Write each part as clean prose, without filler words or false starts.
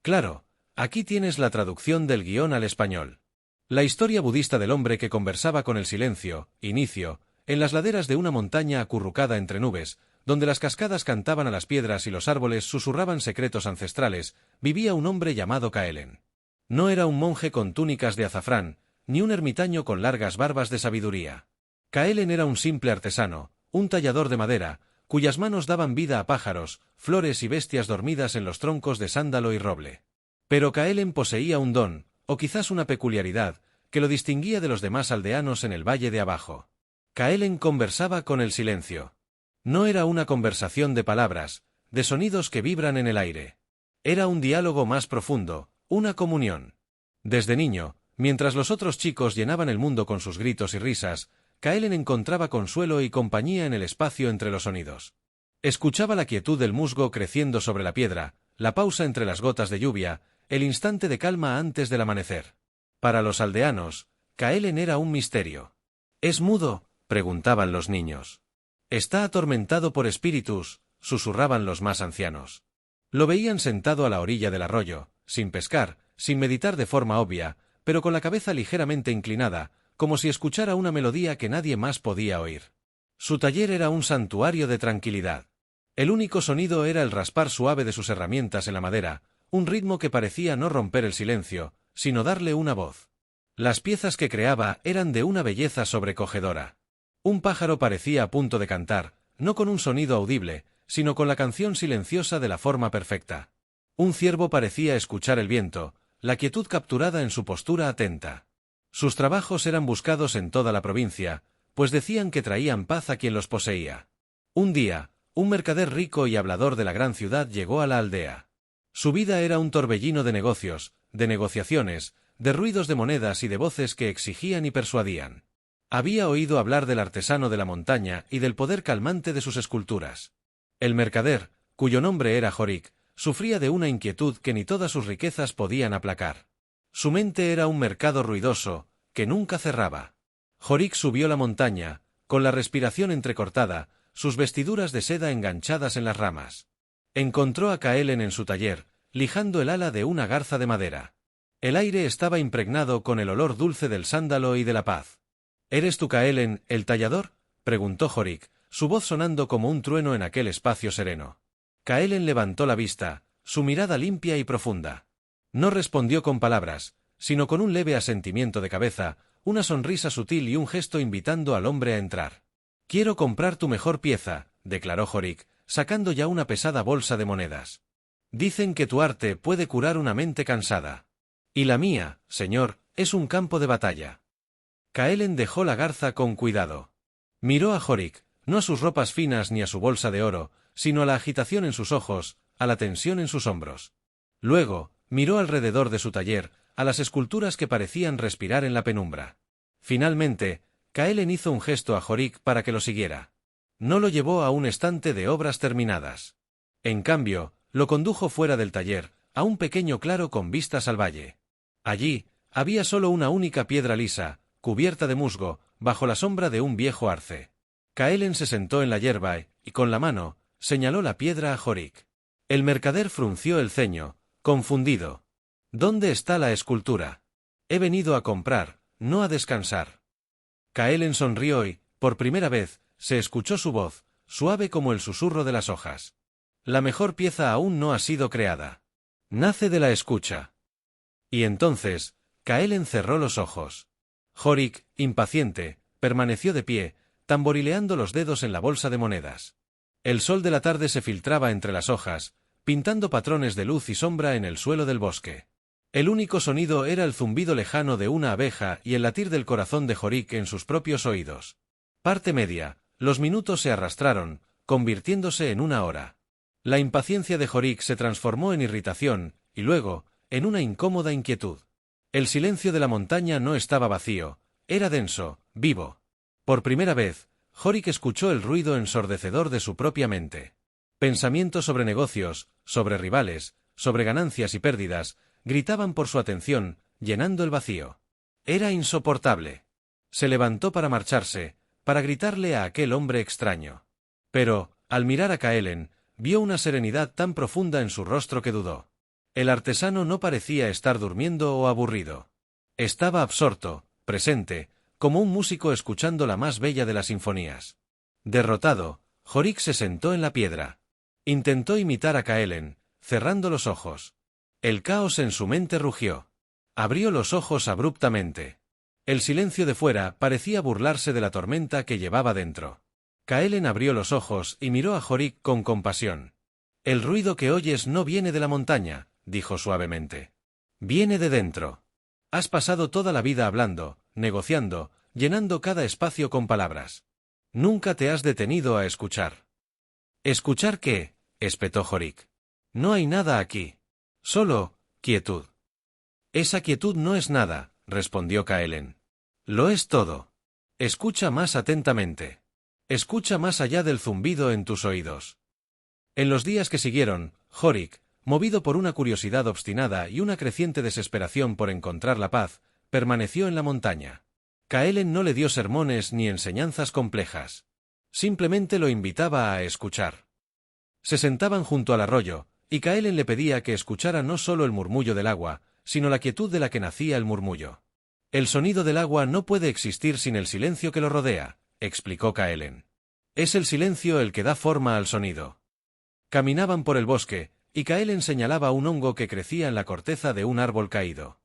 Claro, aquí tienes la traducción del guión al español. La historia budista del hombre que conversaba con el silencio, inicio, en las laderas de una montaña acurrucada entre nubes, donde las cascadas cantaban a las piedras y los árboles susurraban secretos ancestrales, vivía un hombre llamado Kaelen. No era un monje con túnicas de azafrán, ni un ermitaño con largas barbas de sabiduría. Kaelen era un simple artesano, un tallador de madera, cuyas manos daban vida a pájaros, flores y bestias dormidas en los troncos de sándalo y roble. Pero Kaelen poseía un don, o quizás una peculiaridad, que lo distinguía de los demás aldeanos en el valle de abajo. Kaelen conversaba con el silencio. No era una conversación de palabras, de sonidos que vibran en el aire. Era un diálogo más profundo, una comunión. Desde niño, mientras los otros chicos llenaban el mundo con sus gritos y risas, Kaelen encontraba consuelo y compañía en el espacio entre los sonidos. Escuchaba la quietud del musgo creciendo sobre la piedra, la pausa entre las gotas de lluvia, el instante de calma antes del amanecer. Para los aldeanos, Kaelen era un misterio. ¿Es mudo?, preguntaban los niños. Está atormentado por espíritus, susurraban los más ancianos. Lo veían sentado a la orilla del arroyo, sin pescar, sin meditar de forma obvia, pero con la cabeza ligeramente inclinada, como si escuchara una melodía que nadie más podía oír. Su taller era un santuario de tranquilidad. El único sonido era el raspar suave de sus herramientas en la madera, un ritmo que parecía no romper el silencio, sino darle una voz. Las piezas que creaba eran de una belleza sobrecogedora. Un pájaro parecía a punto de cantar, no con un sonido audible, sino con la canción silenciosa de la forma perfecta. Un ciervo parecía escuchar el viento, la quietud capturada en su postura atenta. Sus trabajos eran buscados en toda la provincia, pues decían que traían paz a quien los poseía. Un día, un mercader rico y hablador de la gran ciudad llegó a la aldea. Su vida era un torbellino de negocios, de negociaciones, de ruidos de monedas y de voces que exigían y persuadían. Había oído hablar del artesano de la montaña y del poder calmante de sus esculturas. El mercader, cuyo nombre era Jorik, sufría de una inquietud que ni todas sus riquezas podían aplacar. Su mente era un mercado ruidoso, que nunca cerraba. Jorik subió la montaña, con la respiración entrecortada, sus vestiduras de seda enganchadas en las ramas. Encontró a Kaelen en su taller, lijando el ala de una garza de madera. El aire estaba impregnado con el olor dulce del sándalo y de la paz. ¿Eres tú Kaelen, el tallador?, preguntó Jorik, su voz sonando como un trueno en aquel espacio sereno. Kaelen levantó la vista, su mirada limpia y profunda. No respondió con palabras, sino con un leve asentimiento de cabeza, una sonrisa sutil y un gesto invitando al hombre a entrar. «Quiero comprar tu mejor pieza», declaró Jorik, sacando ya una pesada bolsa de monedas. «Dicen que tu arte puede curar una mente cansada. Y la mía, señor, es un campo de batalla». Kaelen dejó la garza con cuidado. Miró a Jorik, no a sus ropas finas ni a su bolsa de oro, sino a la agitación en sus ojos, a la tensión en sus hombros. Luego, miró alrededor de su taller, a las esculturas que parecían respirar en la penumbra. Finalmente, Kaelen hizo un gesto a Jorik para que lo siguiera. No lo llevó a un estante de obras terminadas. En cambio, lo condujo fuera del taller, a un pequeño claro con vistas al valle. Allí, había solo una única piedra lisa, cubierta de musgo, bajo la sombra de un viejo arce. Kaelen se sentó en la hierba y, con la mano, señaló la piedra a Jorik. El mercader frunció el ceño, confundido. «¿Dónde está la escultura? He venido a comprar, no a descansar». Kaelen sonrió y, por primera vez, se escuchó su voz, suave como el susurro de las hojas. «La mejor pieza aún no ha sido creada. Nace de la escucha». Y entonces, Kaelen cerró los ojos. Jorik, impaciente, permaneció de pie, tamborileando los dedos en la bolsa de monedas. El sol de la tarde se filtraba entre las hojas, pintando patrones de luz y sombra en el suelo del bosque. El único sonido era el zumbido lejano de una abeja y el latir del corazón de Jorik en sus propios oídos. Parte media, los minutos se arrastraron, convirtiéndose en una hora. La impaciencia de Jorik se transformó en irritación, y luego, en una incómoda inquietud. El silencio de la montaña no estaba vacío, era denso, vivo. Por primera vez, Jorik escuchó el ruido ensordecedor de su propia mente. Pensamientos sobre negocios, sobre rivales, sobre ganancias y pérdidas, gritaban por su atención, llenando el vacío. Era insoportable. Se levantó para marcharse, para gritarle a aquel hombre extraño. Pero, al mirar a Kaelen, vio una serenidad tan profunda en su rostro que dudó. El artesano no parecía estar durmiendo o aburrido. Estaba absorto, presente, como un músico escuchando la más bella de las sinfonías. Derrotado, Jorik se sentó en la piedra. Intentó imitar a Kaelen, cerrando los ojos. El caos en su mente rugió. Abrió los ojos abruptamente. El silencio de fuera parecía burlarse de la tormenta que llevaba dentro. Kaelen abrió los ojos y miró a Jorik con compasión. «El ruido que oyes no viene de la montaña», dijo suavemente. «Viene de dentro. Has pasado toda la vida hablando, negociando, llenando cada espacio con palabras. Nunca te has detenido a escuchar». «¿Escuchar qué?», espetó Jorik. «No hay nada aquí. Solo quietud». «Esa quietud no es nada», respondió Kaelen. «Lo es todo. Escucha más atentamente. Escucha más allá del zumbido en tus oídos». En los días que siguieron, Jorik, movido por una curiosidad obstinada y una creciente desesperación por encontrar la paz, permaneció en la montaña. Kaelen no le dio sermones ni enseñanzas complejas. Simplemente lo invitaba a escuchar. Se sentaban junto al arroyo, y Kaelen le pedía que escuchara no solo el murmullo del agua, sino la quietud de la que nacía el murmullo. «El sonido del agua no puede existir sin el silencio que lo rodea», explicó Kaelen. «Es el silencio el que da forma al sonido». Caminaban por el bosque, y Kaelen señalaba un hongo que crecía en la corteza de un árbol caído.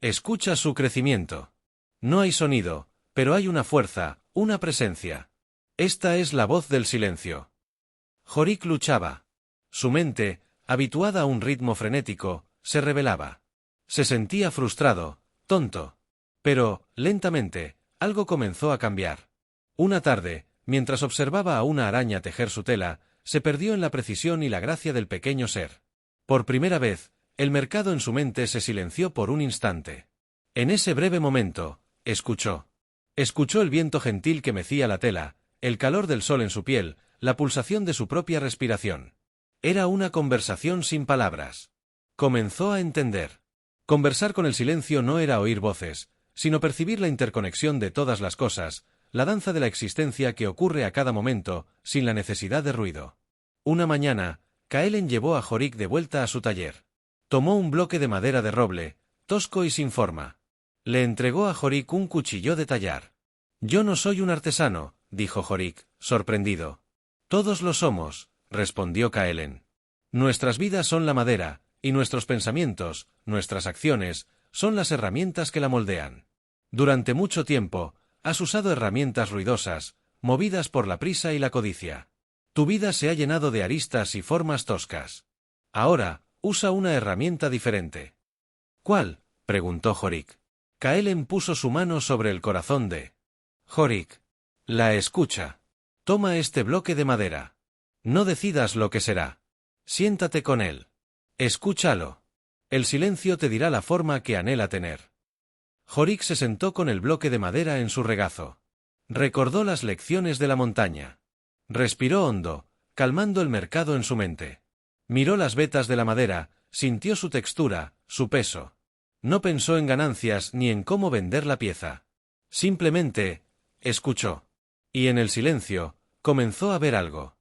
«Escucha su crecimiento. No hay sonido, pero hay una fuerza, una presencia. Esta es la voz del silencio». Jorik luchaba. Su mente, habituada a un ritmo frenético, se rebelaba. Se sentía frustrado, tonto. Pero, lentamente, algo comenzó a cambiar. Una tarde, mientras observaba a una araña tejer su tela, se perdió en la precisión y la gracia del pequeño ser. Por primera vez, el mercado en su mente se silenció por un instante. En ese breve momento, escuchó. Escuchó el viento gentil que mecía la tela, el calor del sol en su piel, la pulsación de su propia respiración. Era una conversación sin palabras. Comenzó a entender. Conversar con el silencio no era oír voces, sino percibir la interconexión de todas las cosas, la danza de la existencia que ocurre a cada momento, sin la necesidad de ruido. Una mañana, Kaelen llevó a Jorik de vuelta a su taller. Tomó un bloque de madera de roble, tosco y sin forma. Le entregó a Jorik un cuchillo de tallar. «Yo no soy un artesano», dijo Jorik, sorprendido. «Todos lo somos», respondió Kaelen. «Nuestras vidas son la madera, y nuestros pensamientos, nuestras acciones, son las herramientas que la moldean. Durante mucho tiempo, has usado herramientas ruidosas, movidas por la prisa y la codicia. Tu vida se ha llenado de aristas y formas toscas. Ahora, usa una herramienta diferente». «¿Cuál?», preguntó Jorik. Kaelen puso su mano sobre el corazón de Jorik. «La escucha. Toma este bloque de madera. No decidas lo que será. Siéntate con él. Escúchalo. El silencio te dirá la forma que anhela tener». Jorik se sentó con el bloque de madera en su regazo. Recordó las lecciones de la montaña. Respiró hondo, calmando el mercado en su mente. Miró las vetas de la madera, sintió su textura, su peso. No pensó en ganancias ni en cómo vender la pieza. Simplemente, escuchó. Y en el silencio, comenzó a ver algo.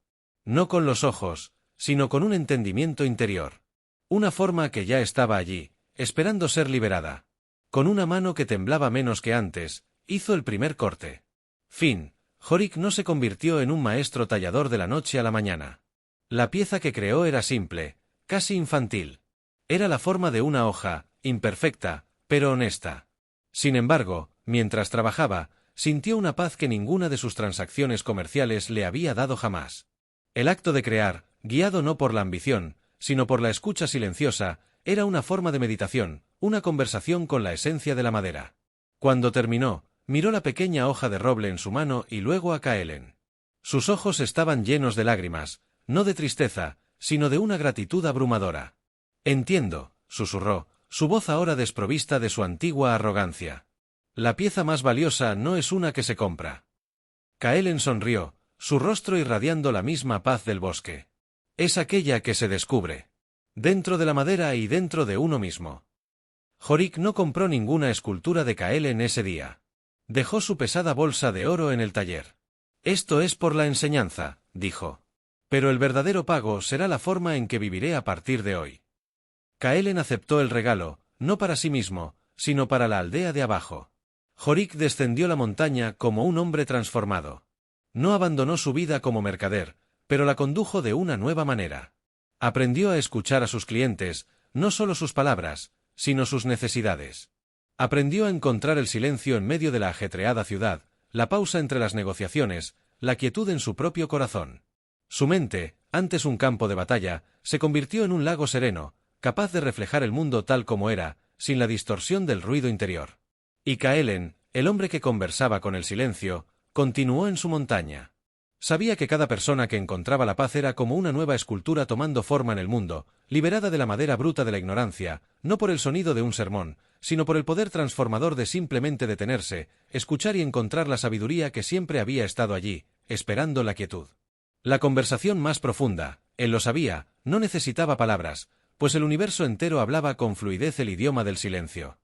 No con los ojos, sino con un entendimiento interior. Una forma que ya estaba allí, esperando ser liberada. Con una mano que temblaba menos que antes, hizo el primer corte. Fin. Jorik no se convirtió en un maestro tallador de la noche a la mañana. La pieza que creó era simple, casi infantil. Era la forma de una hoja, imperfecta, pero honesta. Sin embargo, mientras trabajaba, sintió una paz que ninguna de sus transacciones comerciales le había dado jamás. El acto de crear, guiado no por la ambición, sino por la escucha silenciosa, era una forma de meditación, una conversación con la esencia de la madera. Cuando terminó, miró la pequeña hoja de roble en su mano y luego a Kaelen. Sus ojos estaban llenos de lágrimas, no de tristeza, sino de una gratitud abrumadora. «Entiendo», susurró, su voz ahora desprovista de su antigua arrogancia. «La pieza más valiosa no es una que se compra». Kaelen sonrió, su rostro irradiando la misma paz del bosque. «Es aquella que se descubre. Dentro de la madera y dentro de uno mismo». Jorik no compró ninguna escultura de Kaelen ese día. Dejó su pesada bolsa de oro en el taller. «Esto es por la enseñanza», dijo. «Pero el verdadero pago será la forma en que viviré a partir de hoy». Kaelen aceptó el regalo, no para sí mismo, sino para la aldea de abajo. Jorik descendió la montaña como un hombre transformado. No abandonó su vida como mercader, pero la condujo de una nueva manera. Aprendió a escuchar a sus clientes, no solo sus palabras, sino sus necesidades. Aprendió a encontrar el silencio en medio de la ajetreada ciudad, la pausa entre las negociaciones, la quietud en su propio corazón. Su mente, antes un campo de batalla, se convirtió en un lago sereno, capaz de reflejar el mundo tal como era, sin la distorsión del ruido interior. Y Kaelen, el hombre que conversaba con el silencio, continuó en su montaña. Sabía que cada persona que encontraba la paz era como una nueva escultura tomando forma en el mundo, liberada de la madera bruta de la ignorancia, no por el sonido de un sermón, sino por el poder transformador de simplemente detenerse, escuchar y encontrar la sabiduría que siempre había estado allí, esperando la quietud. La conversación más profunda, él lo sabía, no necesitaba palabras, pues el universo entero hablaba con fluidez el idioma del silencio.